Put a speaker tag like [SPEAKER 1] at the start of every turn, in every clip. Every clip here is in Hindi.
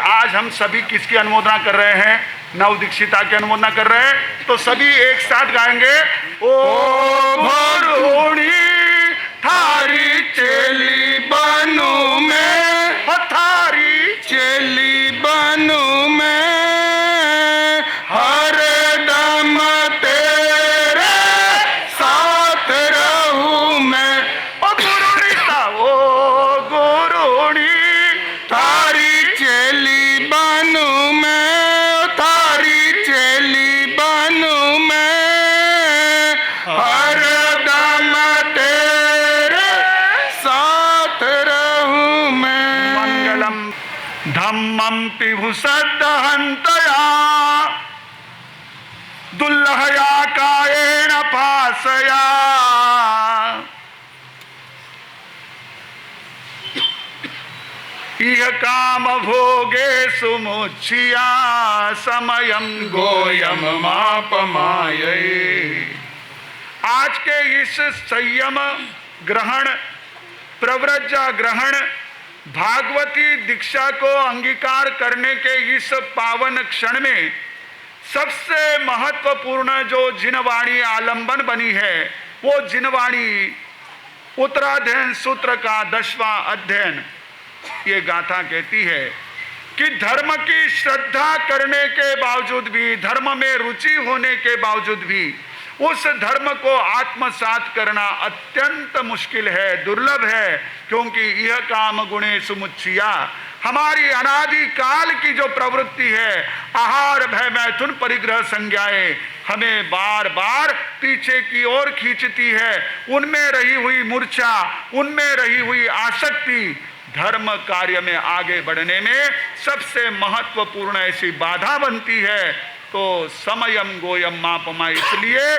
[SPEAKER 1] आज हम सभी किसकी अनुमोदना कर रहे हैं? नव दीक्षिता की अनुमोदना कर रहे हैं। तो सभी एक साथ गाएंगे, ओ घोरुणी थारी चेली बनू मैं, थारी चेली बनू मैं, हर दम तेरे साथ रहूं मैं। ओ गुरुणी थारी चेली बनू मैं, थारी चेली बनू मैं, हर दम तेरे साथ रहूं मैं। मंगलम धम्मं पिभु सद्दहंतया दुल्लहया कायेन पासया, इह काम भोगे सुमुच्छिया समयम गोयम मापमाये। आज के इस संयम ग्रहण, प्रव्रज्जा ग्रहण, भागवती दीक्षा को अंगीकार करने के इस पावन क्षण में सबसे महत्वपूर्ण जो जिनवाणी आलंबन बनी है, वो जिनवाणी उत्तराध्ययन सूत्र का 10वां अध्ययन। ये गाथा कहती है कि धर्म की श्रद्धा करने के बावजूद भी, धर्म में रुचि होने के बावजूद भी उस धर्म को आत्मसात करना अत्यंत मुश्किल है, दुर्लभ है। क्योंकि यह काम गुणे सुमुच्छिया, हमारी अनादि काल की जो प्रवृत्ति है, आहार भय मैथुन परिग्रह संज्ञाएं, हमें बार बार पीछे की ओर खींचती है। उनमें रही हुई मूर्छा, उनमें रही हुई आसक्ति धर्म कार्य में आगे बढ़ने में सबसे महत्वपूर्ण ऐसी बाधा बनती है। तो समयम गोयम मापमा, इसलिए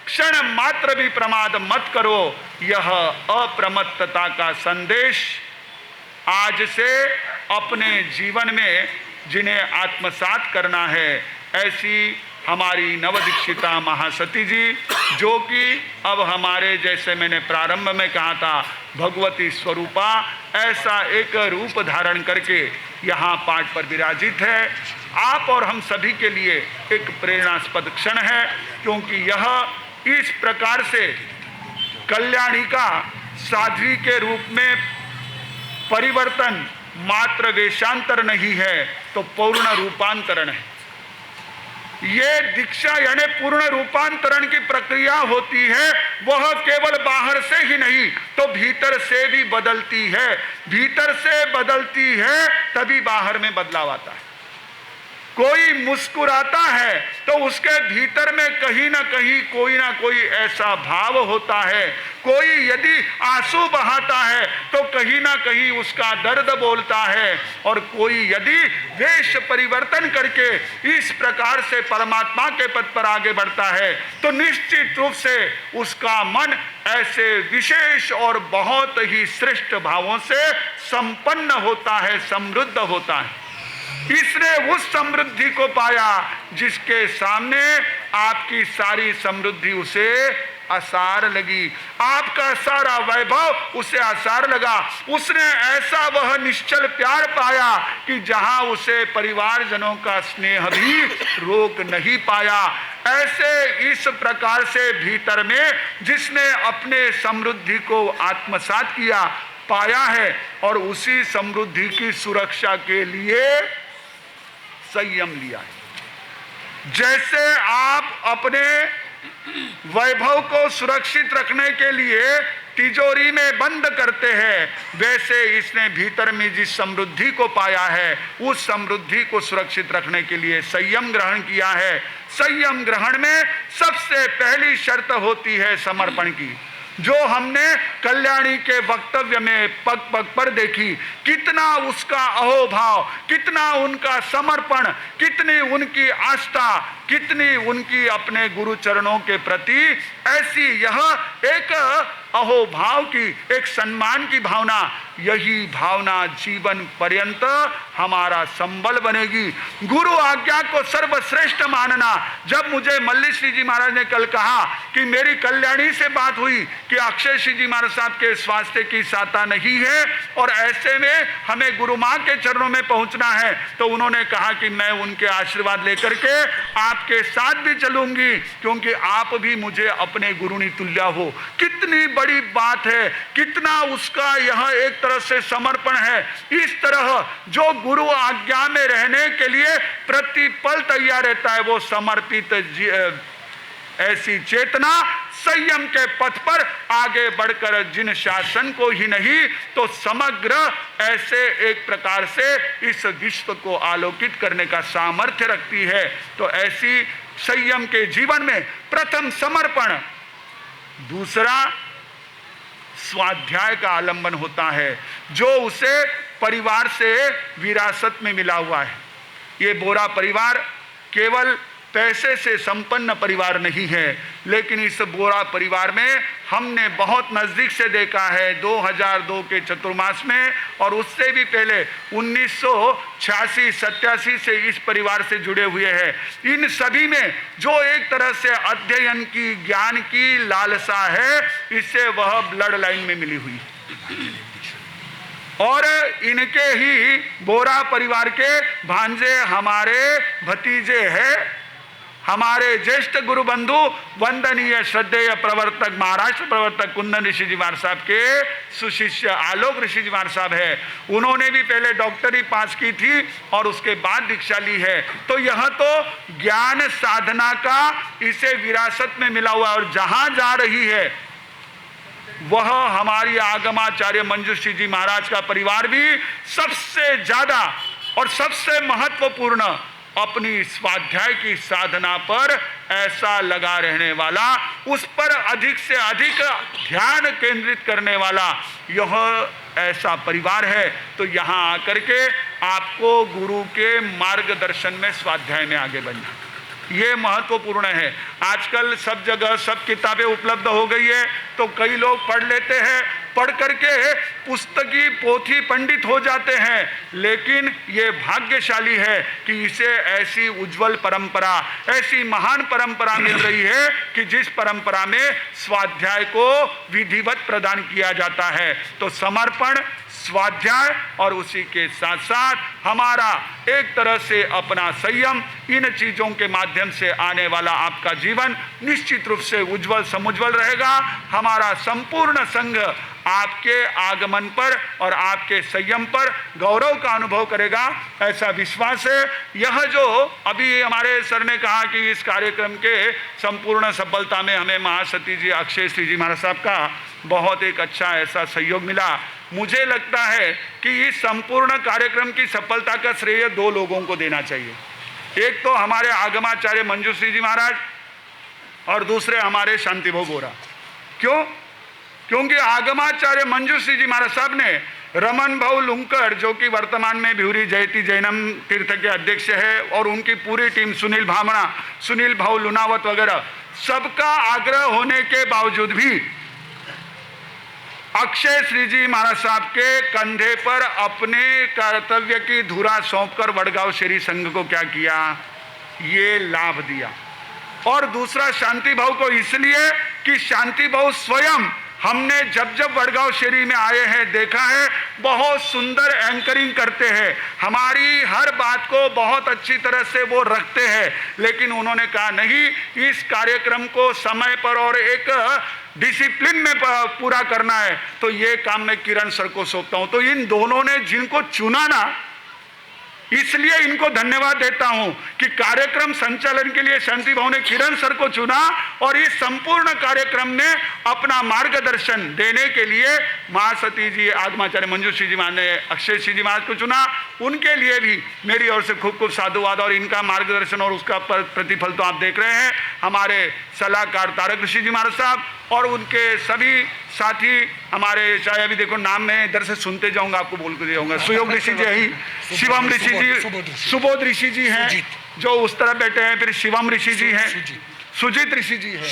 [SPEAKER 1] क्षण मात्र भी प्रमाद मत करो। यह अप्रमत्तता का संदेश आज से अपने जीवन में जिन्हें आत्मसात करना है, ऐसी हमारी नवदीक्षिता महासती जी, जो कि अब हमारे, जैसे मैंने प्रारंभ में कहा था, भगवती स्वरूपा ऐसा एक रूप धारण करके यहाँ पाठ पर विराजित है। आप और हम सभी के लिए एक प्रेरणास्पद क्षण है, क्योंकि यह इस प्रकार से कल्याणी का साध्वी के रूप में परिवर्तन मात्र वेशांतर नहीं है, तो पूर्ण रूपांतरण है। ये दीक्षा यानी पूर्ण रूपांतरण की प्रक्रिया होती है, वह केवल बाहर से ही नहीं तो भीतर से भी बदलती है। भीतर से बदलती है तभी बाहर में बदलाव आता है। कोई मुस्कुराता है तो उसके भीतर में कहीं ना कहीं कोई ना कोई ऐसा भाव होता है। कोई यदि आंसू बहाता है तो कहीं ना कहीं उसका दर्द बोलता है। और कोई यदि वेश परिवर्तन करके इस प्रकार से परमात्मा के पद पर आगे बढ़ता है तो निश्चित रूप से उसका मन ऐसे विशेष और बहुत ही श्रेष्ठ भावों से संपन्न होता है, समृद्ध होता है। इसने उस समृद्धि को पाया जिसके सामने आपकी सारी समृद्धि उसे आसार लगी, आपका सारा वैभव उसे आसार लगा। उसने ऐसा वह निश्चल प्यार पाया कि जहां उसे परिवारजनों का स्नेह भी रोक नहीं पाया। ऐसे इस प्रकार से भीतर में जिसने अपने समृद्धि को आत्मसात किया, पाया है, और उसी समृद्धि की सुरक्षा के लिए संयम लिया है। जैसे आप अपने वैभव को सुरक्षित रखने के लिए तिजोरी में बंद करते हैं, वैसे इसने भीतर में जिस समृद्धि को पाया है उस समृद्धि को सुरक्षित रखने के लिए संयम ग्रहण किया है। संयम ग्रहण में सबसे पहली शर्त होती है समर्पण की, जो हमने कल्याणी के वक्तव्य में पग पग पर देखी। कितना उसका अहोभाव, कितना उनका समर्पण, कितनी उनकी आस्था, कितनी उनकी अपने गुरु चरणों के प्रति ऐसी यह एक अहोभाव की, एक सम्मान की भावना। यही भावना जीवन पर्यंत हमारा संबल बनेगी। गुरु आज्ञा को सर्वश्रेष्ठ मानना। जब मुझे मल्ली श्री जी महाराज ने कल कहा कि मेरी कल्याणी से बात हुई कि अक्षय श्री जी महाराज साहब के स्वास्थ्य की साता नहीं है और ऐसे में हमें गुरु माँ के चरणों में पहुंचना है, तो उन्होंने कहा कि मैं उनके आशीर्वाद लेकर के आपके साथ भी चलूंगी, क्योंकि आप भी मुझे अपने गुरुनी तुल्य हो। कितनी बड़ी बात है, कितना उसका यह एक तरह से समर्पण है। इस तरह जो गुरु आज्ञा में रहने के लिए प्रतिपल तैयार रहता है, वो समर्पित ऐसी चेतना संयम के पथ पर आगे बढ़कर जिन शासन को ही नहीं तो समग्र ऐसे एक प्रकार से इस विश्व को आलोकित करने का सामर्थ्य रखती है। तो ऐसी संयम के जीवन में प्रथम समर्पण, दूसरा स्वाध्याय का आलंबन होता है, जो उसे परिवार से विरासत में मिला हुआ है। ये बोरा परिवार केवल पैसे से संपन्न परिवार नहीं है, लेकिन इस बोरा परिवार में हमने बहुत नज़दीक से देखा है 2002 के चतुर्मास में, और उससे भी पहले 1986-87 से इस परिवार से जुड़े हुए हैं। इन सभी में जो एक तरह से अध्ययन की, ज्ञान की लालसा है, इससे वह ब्लड लाइन में मिली हुई है। और इनके ही बोरा परिवार के भांजे हमारे भतीजे हैं, हमारे ज्येष्ठ गुरु बंधु वंदनीय श्रद्धेय प्रवर्तक, महाराष्ट्र प्रवर्तक कुंदन ऋषि जी महाराज साहब के सुशिष्य आलोक ऋषि जी महाराज साहब है। उन्होंने भी पहले डॉक्टरी पास की थी और उसके बाद दीक्षा ली है। तो यह तो ज्ञान साधना का इसे विरासत में मिला हुआ, और जहां जा रही है वह हमारी आगमाचार्य मंजूश्री जी महाराज का परिवार भी सबसे ज्यादा और सबसे महत्वपूर्ण अपनी स्वाध्याय की साधना पर ऐसा लगा रहने वाला, उस पर अधिक से अधिक ध्यान केंद्रित करने वाला यह ऐसा परिवार है। तो यहाँ आकर के आपको गुरु के मार्गदर्शन में स्वाध्याय में आगे बढ़ना ये महत्वपूर्ण है। आजकल सब जगह सब किताबें उपलब्ध हो गई है, तो कई लोग पढ़ लेते हैं, पढ़ करके पुस्तकी पोथी पंडित हो जाते हैं, लेकिन ये भाग्यशाली है कि इसे ऐसी उज्जवल परंपरा, ऐसी महान परंपरा मिल रही है कि जिस परंपरा में स्वाध्याय को विधिवत प्रदान किया जाता है। तो समर्पण, स्वाध्याय और उसी के साथ साथ हमारा एक तरह से अपना संयम, इन चीजों के माध्यम से आने वाला आपका जीवन निश्चित रूप से उज्जवल समुज्वल रहेगा। हमारा संपूर्ण संघ आपके आगमन पर और आपके संयम पर गौरव का अनुभव करेगा, ऐसा विश्वास है। यह जो अभी हमारे सर ने कहा कि इस कार्यक्रम के संपूर्ण सफलता में हमें महासती जी, अक्षय श्री जी महाराज साहब का बहुत एक अच्छा ऐसा सहयोग मिला। मुझे लगता है कि इस संपूर्ण कार्यक्रम की सफलता का श्रेय दो लोगों को देना चाहिए। एक तो हमारे आगमाचार्य मंजूश्री जी महाराज और दूसरे हमारे शांतिभाव बोरा। क्यों? क्योंकि आगमाचार्य मंजूश्री जी महाराज साहब ने रमन भाऊ लुंकर, जो कि वर्तमान में भिवरी जयती जैनम तीर्थ के अध्यक्ष है, और उनकी पूरी टीम, सुनील भामणा, सुनील भाऊ लुनावत वगैरह, सबका आग्रह होने के बावजूद भी अक्षय श्री जी महाराज साहब के कंधे पर अपने कर्तव्य की धुरा सौंपकर वडगांव शेरी संघ को क्या किया, ये लाभ दिया। और दूसरा शांति भाव को इसलिए कि शांति भाव स्वयं, हमने जब जब वडगांव शेरी में आए हैं देखा है, बहुत सुंदर एंकरिंग करते हैं, हमारी हर बात को बहुत अच्छी तरह से वो रखते हैं। लेकिन उन्होंने कहा नहीं, इस कार्यक्रम को समय पर और एक डिसिप्लिन में पूरा करना है, तो ये काम मैं किरण सर को सौंपता हूं। तो इन दोनों ने जिनको चुना ना, इसलिए इनको धन्यवाद देता हूं कि कार्यक्रम संचालन के लिए शांति भाव ने किरण सर को चुना, और इस संपूर्ण कार्यक्रम में अपना मार्गदर्शन देने के लिए महासती जी, आगमाचार्य मंजूश्री जी महाराज ने अक्षय श्री जी महाराज को चुना। उनके लिए भी मेरी ओर से खूब खूब साधुवाद, और इनका मार्गदर्शन और उसका प्रतिफल तो आप देख रहे हैं। हमारे सलाहकार तारक ऋषि जी महाराज साहब और उनके सभी साथी, हमारे चाहे अभी देखो नाम में इधर से सुनते जाऊंगा, आपको बोल के जाऊंगा, सुयोग ऋषि जी ही, शिवम ऋषि जी, सुबोध ऋषि जी हैं जो उस तरफ बैठे हैं, फिर शिवम ऋषि जी हैं, सुजीत ऋषि जी हैं,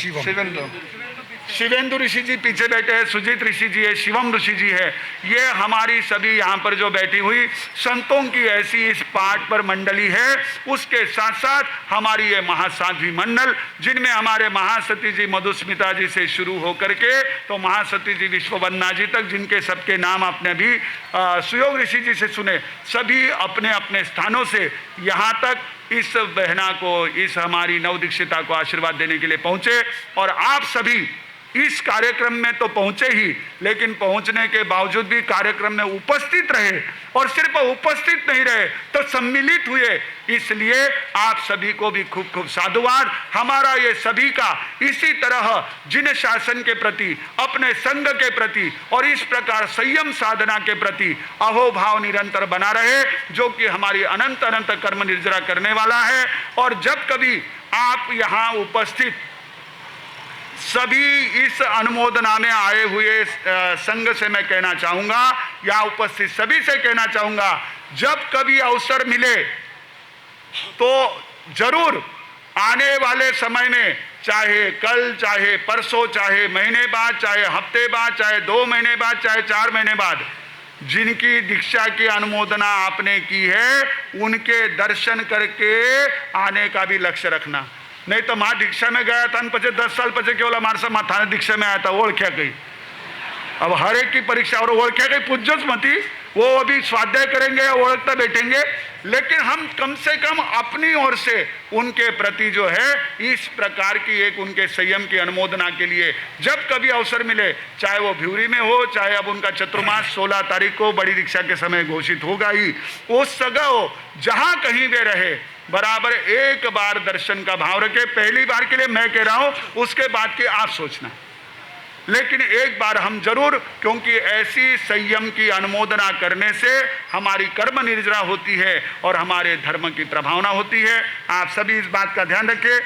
[SPEAKER 1] शिवेंदु ऋषि जी पीछे बैठे हैं, सुजीत ऋषि जी है, शिवम ऋषि जी है, ये हमारी सभी यहाँ पर जो बैठी हुई संतों की ऐसी इस पाठ पर मंडली है। उसके साथ साथ हमारी ये महासाध्वी मंडल, जिनमें हमारे महासती जी मधुस्मिता जी से शुरू होकर के तो महासती जी विश्ववंदना जी तक, जिनके सबके नाम आपने भी सुयोग ऋषि जी से सुने, सभी अपने अपने स्थानों से यहाँ तक इस बहना को, इस हमारी नवदीक्षिता को आशीर्वाद देने के लिए पहुँचे। और आप सभी इस कार्यक्रम में तो पहुंचे ही, लेकिन पहुंचने के बावजूद भी कार्यक्रम में उपस्थित रहे, और सिर्फ उपस्थित नहीं रहे तो सम्मिलित हुए। इसलिए आप सभी को भी खूब खूब साधुवाद। हमारा ये सभी का इसी तरह जिन शासन के प्रति, अपने संघ के प्रति और इस प्रकार संयम साधना के प्रति अहोभाव निरंतर बना रहे, जो कि हमारी अनंत अनंत कर्म निर्जरा करने वाला है। और जब कभी आप यहाँ उपस्थित सभी इस अनुमोदना में आए हुए संघ से मैं कहना चाहूँगा, या उपस्थित सभी से कहना चाहूँगा, जब कभी अवसर मिले तो जरूर आने वाले समय में, चाहे कल, चाहे परसों, चाहे महीने बाद, चाहे हफ्ते बाद, चाहे 2 महीने बाद, चाहे 4 महीने बाद, जिनकी दीक्षा की अनुमोदना आपने की है, उनके दर्शन करके आने का भी लक्ष्य रखना। नहीं तो माँ दीक्षा में गया था, पचे 10 साल पचे केवल माणसं थाने दीक्षा में आया था, ओळख्या गई। अब हर एक की परीक्षा, और ओळख्या गई पूज्यच मती, वो अभी स्वाध्याय करेंगे, ओळखता बैठेंगे, लेकिन हम कम से कम अपनी ओर से उनके प्रति जो है इस प्रकार की एक उनके संयम की अनुमोदना के लिए जब कभी अवसर मिले, चाहे वो भिवरी में हो, चाहे अब उनका चतुर्मास 16 तारीख को बड़ी दीक्षा के समय घोषित होगा ही, उस जगह हो जहाँ कहीं वे रहे, बराबर एक बार दर्शन का भाव रखे। पहली बार के लिए मैं कह रहा हूं, उसके बाद की आप सोचना, लेकिन एक बार हम जरूर, क्योंकि ऐसी संयम की अनुमोदना करने से हमारी कर्म निर्जरा होती है और हमारे धर्म की प्रभावना होती है। आप सभी इस बात का ध्यान रखें।